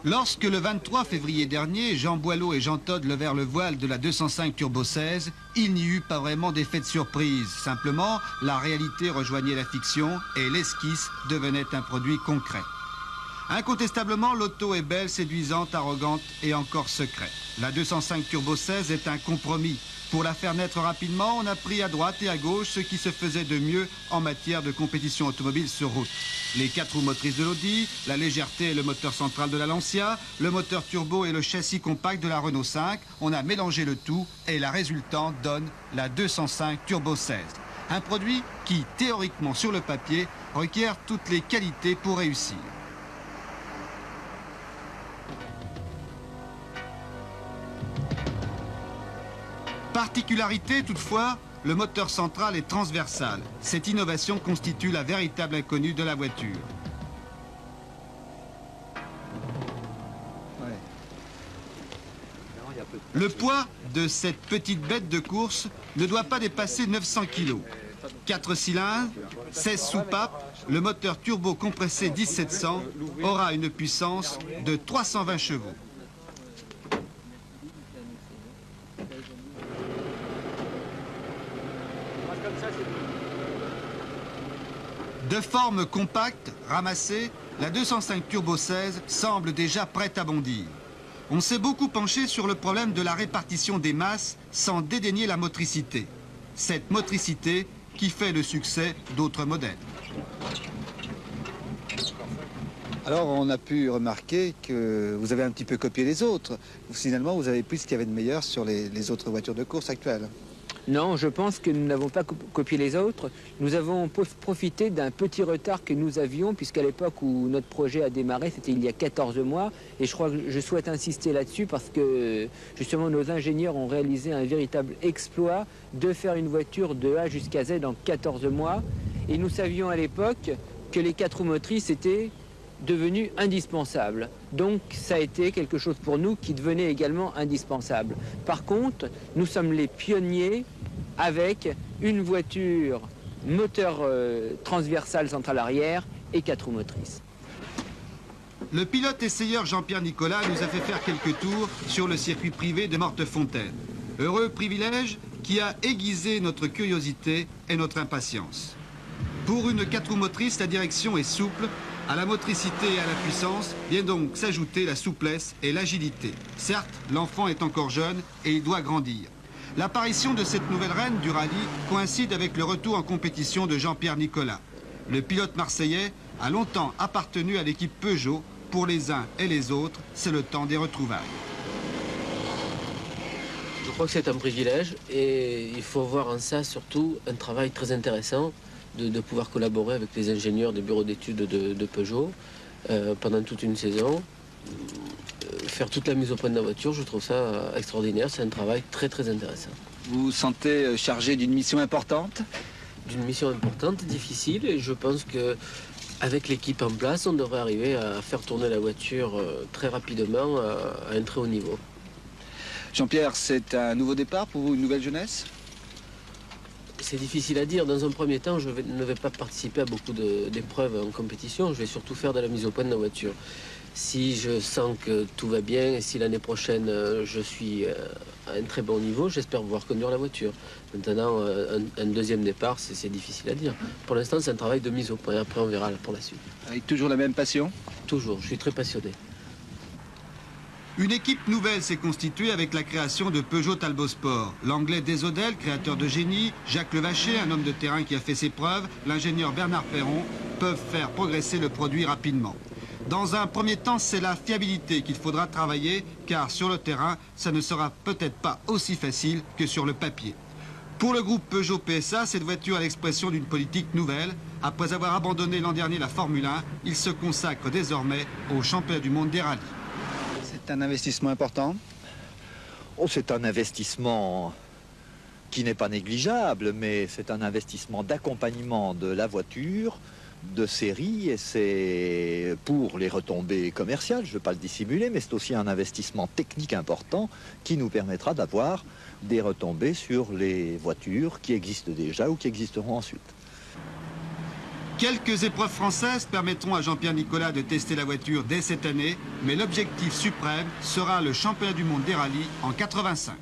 Lorsque le 23 février dernier, Jean Boileau et Jean Todt levèrent le voile de la 205 Turbo 16, il n'y eut pas vraiment d'effet de surprise. Simplement, la réalité rejoignait la fiction et l'esquisse devenait un produit concret. Incontestablement, l'auto est belle, séduisante, arrogante et encore secrète. La 205 Turbo 16 est un compromis. Pour la faire naître rapidement, on a pris à droite et à gauche ce qui se faisait de mieux en matière de compétition automobile sur route. Les 4 roues motrices de l'Audi, la légèreté et le moteur central de la Lancia, le moteur turbo et le châssis compact de la Renault 5. On a mélangé le tout et la résultante donne la 205 Turbo 16. Un produit qui, théoriquement sur le papier, requiert toutes les qualités pour réussir. Particularité toutefois, le moteur central est transversal. Cette innovation constitue la véritable inconnue de la voiture. Le poids de cette petite bête de course ne doit pas dépasser 900 kg. 4 cylindres, 16 soupapes, le moteur turbo compressé 1700 aura une puissance de 320 chevaux. De forme compacte, ramassée, la 205 Turbo 16 semble déjà prête à bondir. On s'est beaucoup penché sur le problème de la répartition des masses sans dédaigner la motricité. Cette motricité qui fait le succès d'autres modèles. Alors on a pu remarquer que vous avez un petit peu copié les autres. Finalement, vous avez pris ce qu'il y avait de meilleur sur les autres voitures de course actuelles. Non, je pense que nous n'avons pas copié les autres. Nous avons profité d'un petit retard que nous avions, puisqu'à l'époque où notre projet a démarré, c'était il y a 14 mois. Et je crois que je souhaite insister là-dessus parce que justement nos ingénieurs ont réalisé un véritable exploit de faire une voiture de A jusqu'à Z en 14 mois. Et nous savions à l'époque que les 4 roues motrices étaient devenu indispensable. Donc ça a été quelque chose pour nous qui devenait également indispensable. Par contre, nous sommes les pionniers avec une voiture moteur transversal central arrière et 4 roues motrices. Le pilote essayeur Jean-Pierre Nicolas nous a fait faire quelques tours sur le circuit privé de Mortefontaine. Heureux privilège qui a aiguisé notre curiosité et notre impatience. Pour une 4 roues motrices, la direction est souple. À la motricité et à la puissance vient donc s'ajouter la souplesse et l'agilité. Certes, l'enfant est encore jeune et il doit grandir. L'apparition de cette nouvelle reine du rallye coïncide avec le retour en compétition de Jean-Pierre Nicolas. Le pilote marseillais a longtemps appartenu à l'équipe Peugeot. Pour les uns et les autres, c'est le temps des retrouvailles. Je crois que c'est un privilège et il faut voir en ça surtout un travail très intéressant de pouvoir collaborer avec les ingénieurs des bureaux d'études de Peugeot pendant toute une saison. Faire toute la mise au point de la voiture, je trouve ça extraordinaire. C'est un travail très très intéressant. Vous vous sentez chargé d'une mission importante? D'une mission importante, difficile, et je pense qu'avec l'équipe en place, on devrait arriver à faire tourner la voiture très rapidement à un très haut niveau. Jean-Pierre, c'est un nouveau départ pour vous, une nouvelle jeunesse? C'est difficile à dire. Dans un premier temps, je ne vais pas participer à beaucoup d'épreuves en compétition. Je vais surtout faire de la mise au point de la voiture. Si je sens que tout va bien et si l'année prochaine je suis à un très bon niveau, j'espère pouvoir conduire la voiture. Maintenant, un deuxième départ, c'est difficile à dire. Pour l'instant, c'est un travail de mise au point. Après, on verra pour la suite. Avec toujours la même passion? Toujours. Je suis très passionné. Une équipe nouvelle s'est constituée avec la création de Peugeot Talbot Sport. L'anglais Desodel, créateur de génie, Jacques Levacher, un homme de terrain qui a fait ses preuves, l'ingénieur Bernard Perron peuvent faire progresser le produit rapidement. Dans un premier temps, c'est la fiabilité qu'il faudra travailler, car sur le terrain, ça ne sera peut-être pas aussi facile que sur le papier. Pour le groupe Peugeot PSA, cette voiture est l'expression d'une politique nouvelle. Après avoir abandonné l'an dernier la Formule 1, il se consacre désormais au championnat du monde des rallyes. C'est un investissement important? Oh, c'est un investissement qui n'est pas négligeable, mais c'est un investissement d'accompagnement de la voiture de série, et c'est pour les retombées commerciales, je ne veux pas le dissimuler, mais c'est aussi un investissement technique important qui nous permettra d'avoir des retombées sur les voitures qui existent déjà ou qui existeront ensuite. Quelques épreuves françaises permettront à Jean-Pierre Nicolas de tester la voiture dès cette année, mais l'objectif suprême sera le championnat du monde des rallyes en 85.